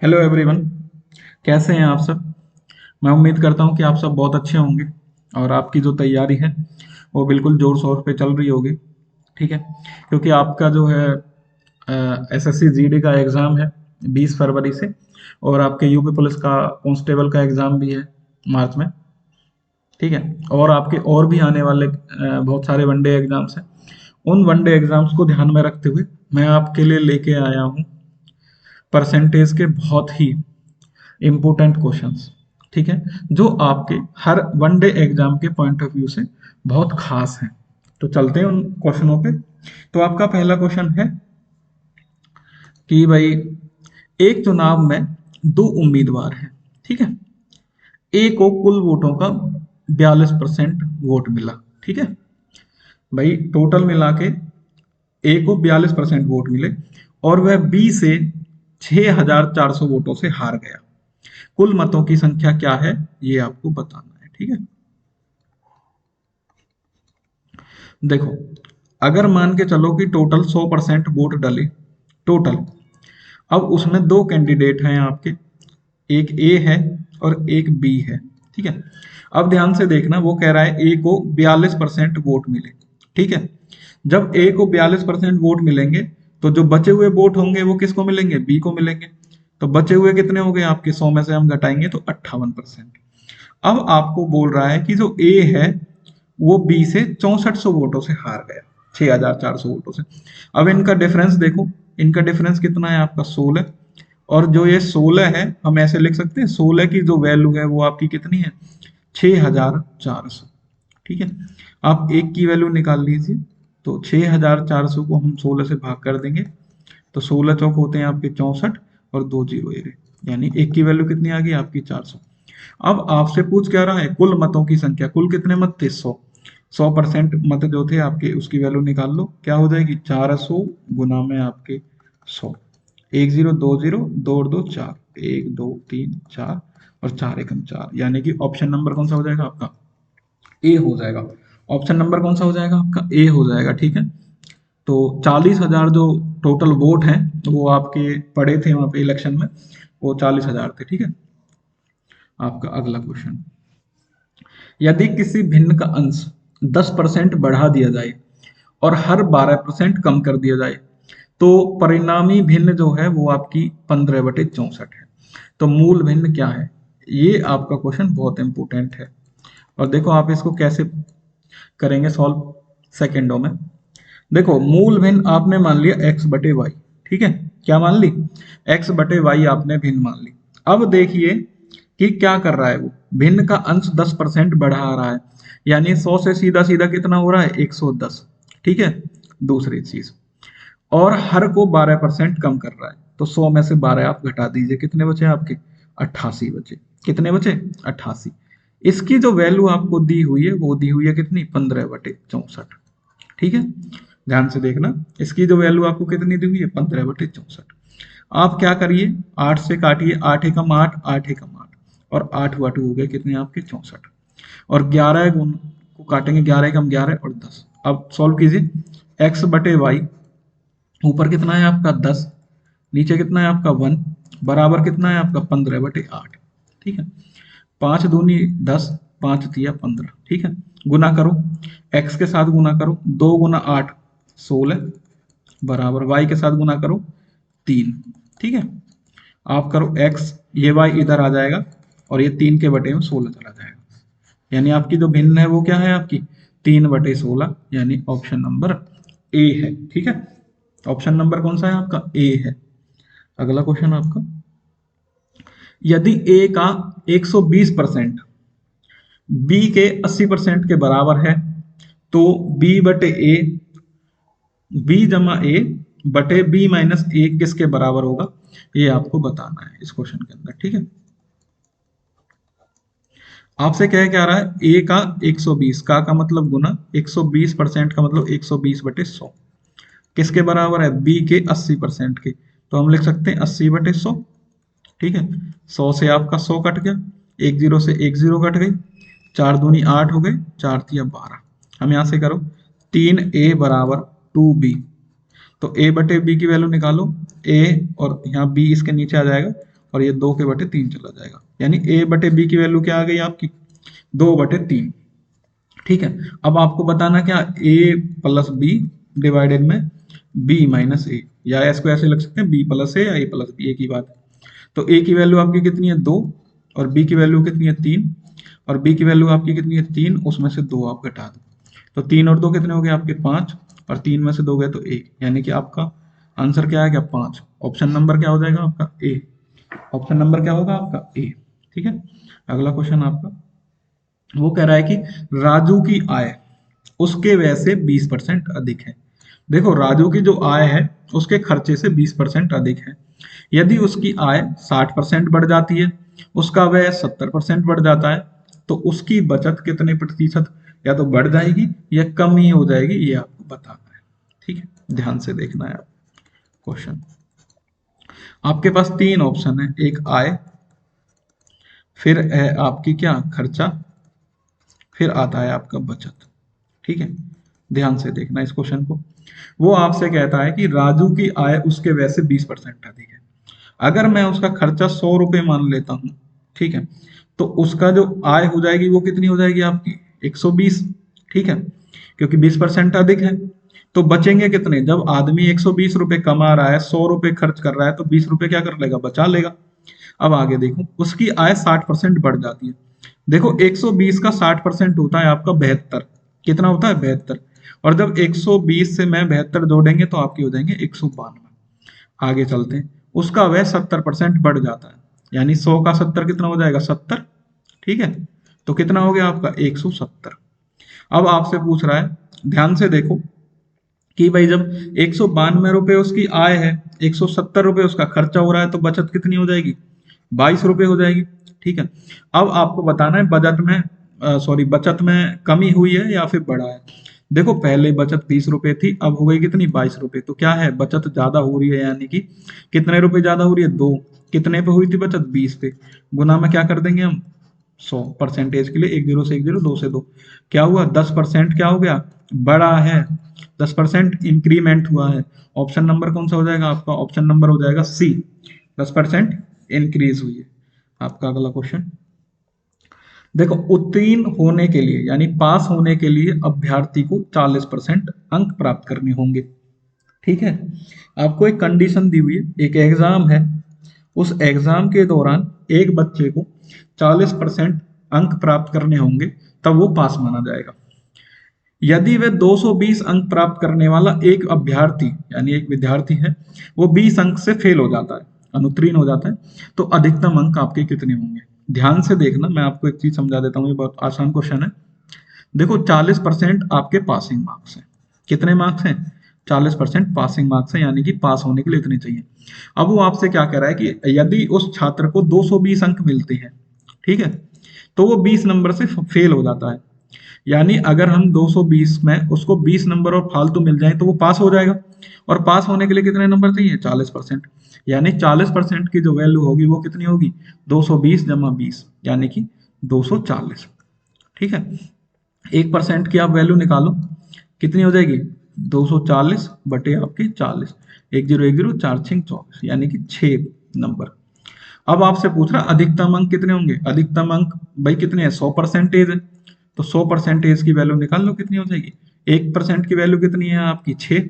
Hello everyone. कैसे हैं आप सब। मैं उम्मीद करता हूं कि आप सब बहुत अच्छे होंगे और आपकी जो तैयारी है वो बिल्कुल जोर शोर पे चल रही होगी। ठीक है, क्योंकि आपका जो है एसएससी जीडी का एग्ज़ाम है 20 फरवरी से, और आपके यूपी पुलिस का कांस्टेबल का एग्ज़ाम भी है मार्च में। ठीक है, और आपके और भी आने वाले बहुत सारे वनडे एग्ज़ाम्स हैं। उन वनडे एग्ज़ाम्स को ध्यान में रखते हुए मैं आपके लिए लेके आया हूँ परसेंटेज के बहुत ही इम्पोर्टेंट क्वेश्चंस। ठीक है, जो आपके हर वनडे एग्जाम के पॉइंट ऑफ व्यू से बहुत खास हैं। तो चलते हैं उन क्वेश्चनों पे। तो आपका पहला क्वेश्चन है कि भाई, एक चुनाव में दो उम्मीदवार हैं। ठीक है, ए को कुल वोटों का 42% वोट मिला। ठीक है भाई, टोटल मिला के ए को 42% वोट मिले और वह बी से 6400 वोटों से हार गया। कुल मतों की संख्या क्या है, ये आपको बताना है। ठीक है, देखो, अगर मान के चलो कि टोटल 100% वोट डले टोटल, अब उसमें दो कैंडिडेट हैं आपके, एक ए है और एक बी है। ठीक है, अब ध्यान से देखना, वो कह रहा है ए को 42% वोट मिले। ठीक है, जब ए को 42% वोट मिलेंगे तो जो बचे हुए वोट होंगे वो किसको मिलेंगे, बी को मिलेंगे। तो बचे हुए कितने हो गए आपके, 100 में से हम घटाएंगे तो 58%। अब आपको बोल रहा है कि जो ए है वो बी से 6400 वोटों से हार गया, 6400 वोटों से। अब इनका डिफरेंस देखो, इनका डिफरेंस कितना है आपका, 16। और जो ये 16 है, हम ऐसे लिख सकते हैं 16 की जो वैल्यू है वो आपकी कितनी है, 6400। ठीक है, आप एक की वैल्यू निकाल लीजिए। तो 6400 को हम 16 से भाग कर देंगे तो 16 चौक होते हैं आपके 64 और दो जीरो ये रहे, यानी एक की वैल्यू कितनी आ गई आपकी, 400। अब आपसे पूछ क्या रहा है, कुल मतों की संख्या, कुल कितने मत थे, 100। 100% मत जो थे आपके उसकी वैल्यू निकाल लो, क्या हो जाएगी, 400 गुना में आपके 100। एक जीरो दो जीरो, दो और दो चार, एक दो तीन चार और चार एकम चार, यानी कि ऑप्शन नंबर कौन सा हो जाएगा आपका, ए हो जाएगा। ऑप्शन नंबर कौन सा हो जाएगा आपका, ए हो जाएगा। ठीक है, तो 40,000 जो टोटल वोट हैं वो आपके पड़े थे वहां पे इलेक्शन में, वो 40,000 थे। ठीक है, आपका अगला क्वेश्चन, यदि किसी भिन्न का अंश 10% बढ़ा दिया जाए और हर 12% कम कर दिया जाए तो परिणामी भिन्न जो है वो आपकी 15/64 है। तो मूल भिन्न क्या है, ये आपका क्वेश्चन बहुत इंपॉर्टेंट है। और देखो आप इसको कैसे करेंगे सॉल्व सेकेंडों में। देखो, मूल भिन्न आपने मान लिया x/y। ठीक है, क्या मान ली, x/y आपने भिन्न मान ली। अब देखिए कि क्या कर रहा है, वो भिन्न का अंश 10% बढ़ा रहा है, यानी 100 से सीधा सीधा कितना हो रहा है, 110। ठीक है, दूसरी चीज, और हर को 12% कम कर रहा है, तो 100 में से 12 आप घटा दीजिए, कितने बचे आपके, 88 बचे। कितने बचे, 88। इसकी जो वैल्यू आपको दी हुई है वो दी हुई है कितनी, 15/64। ठीक है, ध्यान से देखना, इसकी जो वैल्यू आपको कितनी दी हुई है, 15/64। आप क्या करिए, 8 से काटिए, 8 एकम 8, 8 एकम 8, और 8 बटे हो गए कितने आपके, 64। और 11 गुण को काटेंगे, 11 एकम 11 और 10। अब सॉल्व कीजिए, x/y, ऊपर कितना है आपका 10, नीचे कितना है आपका 1, बराबर कितना है आपका 15/8। ठीक है, 5 दूनी 10, 5 तिया 15। ठीक है, गुना करो, x के साथ गुना करो, 2 गुना 8 16, बराबर y के साथ गुना करो 3। ठीक है, आप करो x, ये y इधर आ जाएगा और ये 3 के बटे में 16 चला जाएगा, यानी आपकी जो भिन्न है वो क्या है आपकी, 3/16, यानी ऑप्शन नंबर ए है। ठीक है, ऑप्शन नंबर कौन सा है आपका, ए है। अगला क्वेश्चन आपका, यदि ए का 120% बी के 80% के बराबर है तो बी जमा ए बटे बी माइनस ए किसके बराबर होगा, ये आपको बताना है इस क्वेश्चन के अंदर। ठीक है, आपसे क्या रहा है, ए का 120 का मतलब गुना, 120% का मतलब 120/100 किसके बराबर है, बी के 80% के, तो हम लिख सकते हैं 80/100। ठीक है, 100 से आपका 100 कट गया, एक जीरो से एक जीरो कट गई, 4 दूनी 8 हो गए, 4 तिया 12। हम यहां से करो, 3a बराबर 2b, तो a बटे b की वैल्यू निकालो, a और यहाँ b इसके नीचे आ जाएगा, और ये 2/3 चला जाएगा, यानी a/b की वैल्यू क्या आ गई आपकी 2/3। ठीक है, अब आपको बताना क्या, a+b डिवाइडेड में b-a, या इसको ऐसे लग सकते हैं b+a या a+b, एक ही बात है। तो a की वैल्यू आपकी कितनी है 2, और b की वैल्यू कितनी है 3, और b की वैल्यू आपकी कितनी है 3, उसमें से 2 आप घटा दो, तो 3 और 2 कितने हो गए आपके 5, और 3 में से 2 गए तो 1, यानी कि आपका आंसर क्या है क्या 5। ऑप्शन नंबर क्या हो जाएगा आपका ए, ऑप्शन नंबर क्या होगा आपका ए। ठीक है, अगला क्वेश्चन आपका वो कह रहा है कि राजू की आय उसके व्यय से 20% अधिक है। देखो राजू की जो आय है उसके खर्चे से 20% अधिक है। यदि उसकी आय 60% बढ़ जाती है, उसका व्यय 70% बढ़ जाता है, तो उसकी बचत कितने प्रतिशत या तो बढ़ जाएगी या कम ही हो जाएगी, ये आपको बताना है। ठीक है, ध्यान से देखना है आप क्वेश्चन। आपके पास 3 ऑप्शन है, एक आय, फिर है आपकी क्या खर्चा, फिर आता है आपका बचत। ठीक है, ध्यान से देखना इस क्वेश्चन को। वो आपसे कहता है कि राजू की आय उसके व्यय से 20% अधिक है। अगर मैं उसका खर्चा 100 रुपये मान लेता हूं, ठीक है, तो उसका जो आय हो जाएगी वो कितनी हो जाएगी आपकी 120। ठीक है, क्योंकि 20% अधिक है। तो बचेंगे कितने, जब आदमी 120 रुपये कमा रहा है, 100 रुपये खर्च कर रहा है, तो 20 रुपये क्या कर लेगा, बचा लेगा। अब आगे देखो, उसकी आय 60% बढ़ जाती है। देखो 120 का 60% होता है आपका 72। कितना होता है 72, और जब 120 से मैं 72 जोड़ेंगे तो आपकी हो जाएंगे 192। आगे चलते हैं, उसका वह 70% बढ़ जाता है, यानी 100 का 70 कितना हो जाएगा 70। ठीक है, तो कितना हो गया आपका 170। अब आपसे पूछ रहा है, ध्यान से देखो कि भाई जब 192 रुपये उसकी आय है, 170 रुपये उसका खर्चा हो रहा है, तो बचत कितनी हो जाएगी 22 रुपये हो जाएगी। ठीक है, अब आपको बताना है बजट में सॉरी बचत में कमी हुई है या फिर बढ़ा है। देखो पहले बचत 20 रुपये थी, अब हो गई कितनी 22 रुपये, तो क्या है बचत ज्यादा हो रही है, यानी कि कितने रुपए ज्यादा हो रही है 2। कितने पे हुई थी बचत 20 पे, गुना में क्या कर देंगे हम 100, परसेंटेज के लिए 1 0 से 1 0, 2 से 2, क्या हुआ 10% क्या हो गया बड़ा है, 10% इंक्रीमेंट हुआ है। ऑप्शन नंबर कौन सा हो जाएगा आपका, ऑप्शन नंबर हो जाएगा सी, 10% इंक्रीज हुई है। आपका अगला क्वेश्चन देखो, उत्तीर्ण होने के लिए यानी पास होने के लिए अभ्यर्थी को 40% अंक प्राप्त करने होंगे। ठीक है, आपको एक कंडीशन दी हुई है, एक एग्जाम है, उस एग्जाम के दौरान एक बच्चे को 40% अंक प्राप्त करने होंगे, तब वो पास माना जाएगा। यदि वे 220 अंक प्राप्त करने वाला एक अभ्यर्थी यानी एक विद्यार्थी है, वो 20 अंक से फेल हो जाता है, अनुत्तीर्ण हो जाता है, तो अधिकतम अंक आपके कितने होंगे। ध्यान से देखना, मैं आपको एक चीज समझा देता हूँ, ये बहुत आसान क्वेश्चन है। देखो 40% आपके पासिंग मार्क्स हैं। कितने मार्क्स हैं 40% पासिंग मार्क्स हैं, यानी कि पास होने के लिए इतने चाहिए। अब वो आपसे क्या कह रहा है कि यदि उस छात्र को 220 अंक मिलते हैं, ठीक है, तो वो 20 नंबर से फेल हो जाता है। यानी अगर हम 220 में उसको 20 नंबर और फालतू मिल जाए तो वो पास हो जाएगा, और पास होने के लिए कितने नंबर चाहिए 40%, यानी 40% की जो वैल्यू होगी वो कितनी होगी 220 जमा 20, यानी कि 240। ठीक है, 1% की आप वैल्यू निकालो, कितनी हो जाएगी 240 बटे आपके 40, 1 0 1 0 4 6 24, यानी कि 6 नंबर। अब आपसे पूछ रहा अधिकतम अंक कितने होंगे, अधिकतम अंक भाई कितने हैं 100% है, तो 100% की वैल्यू निकाल लो कितनी हो जाएगी। 1% की वैल्यू कितनी है आपकी 6,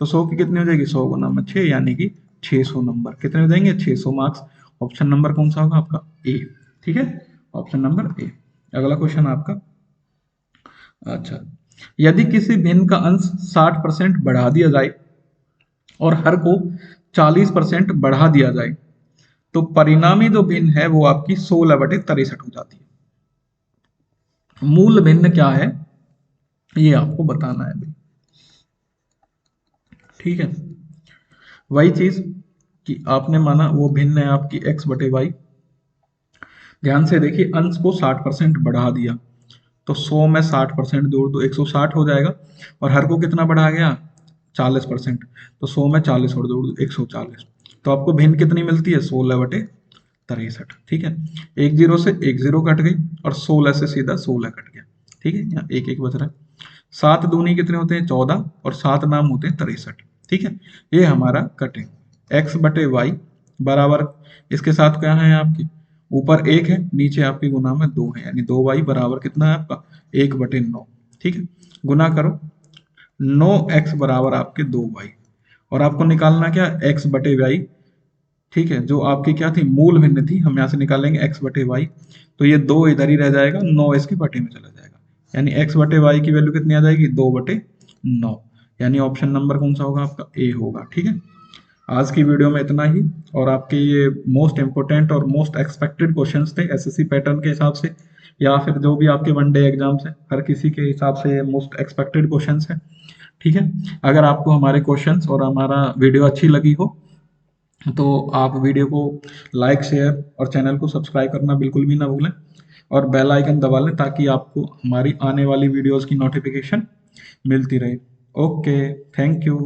तो 100 की कितनी हो जाएगी 100 गुना में 6, यानी कि 600 नंबर। कितने हो जाएंगे 600 मार्क्स। ऑप्शन नंबर कौन सा होगा आपका ए। ठीक है, ऑप्शन नंबर ए। अगला क्वेश्चन आपका, अच्छा, यदि किसी भिन्न का अंश 60% बढ़ा दिया जाए और हर को 40% बढ़ा दिया जाए, तो परिणामी जो भिन्न है वो आपकी 16/63 हो जाती है। मूल भिन्न क्या है ये आपको बताना है भाई। ठीक है, वही चीज कि आपने माना वो भिन्न है आपकी x/y। ध्यान से देखिए, अंश को 60% बढ़ा दिया, तो 100 में 60% जोड़ दो 160 हो जाएगा, और हर को कितना बढ़ा गया 40%, तो 100 में 40 और जोड़ दो 140, तो आपको भिन्न कितनी मिलती है 16/63। ठीक है, 1 0 से 1 0 कट गई, और 16 से सीधा 16 कट गया। ठीक है, यहाँ 1 1 बच रहा है। 7 दूनी कितने होते हैं 14, और 7 नाम होते हैं 63। ठीक है, ये हमारा कटे x/y बराबर इसके साथ क्या है आपकी, ऊपर 1 है, नीचे आपकी गुना में 2 है, यानी 2y बराबर कितना है आपका 1/9। ठीक है, गुना करो, 9x बराबर आपके 2y, और आपको निकालना क्या, x/y। ठीक है, जो आपकी क्या थी, मूल भिन्न थी, हम यहाँ से निकालेंगे x/y, तो ये 2 इधर ही रह जाएगा, 9 इसके बटे में चला जाएगा, यानी x/y की वैल्यू कितनी आ जाएगी, 2/9, यानी ऑप्शन नंबर कौन सा होगा आपका, ए होगा। ठीक है, आज की वीडियो में इतना ही, और आपके ये मोस्ट इंपोर्टेंट और मोस्ट एक्सपेक्टेड क्वेश्चंस थे एसएससी पैटर्न के हिसाब से, या फिर जो भी आपके वनडे एग्जाम्स हैं हर किसी के हिसाब से मोस्ट एक्सपेक्टेड क्वेश्चंस हैं। ठीक है, अगर आपको हमारे क्वेश्चंस और हमारा वीडियो अच्छी लगी हो तो आप वीडियो को लाइक, शेयर और चैनल को सब्सक्राइब करना बिल्कुल भी ना भूलें, और बेल आइकन दबा लें ताकि आपको हमारी आने वाली वीडियोस की नोटिफिकेशन मिलती रहे। Okay, thank you.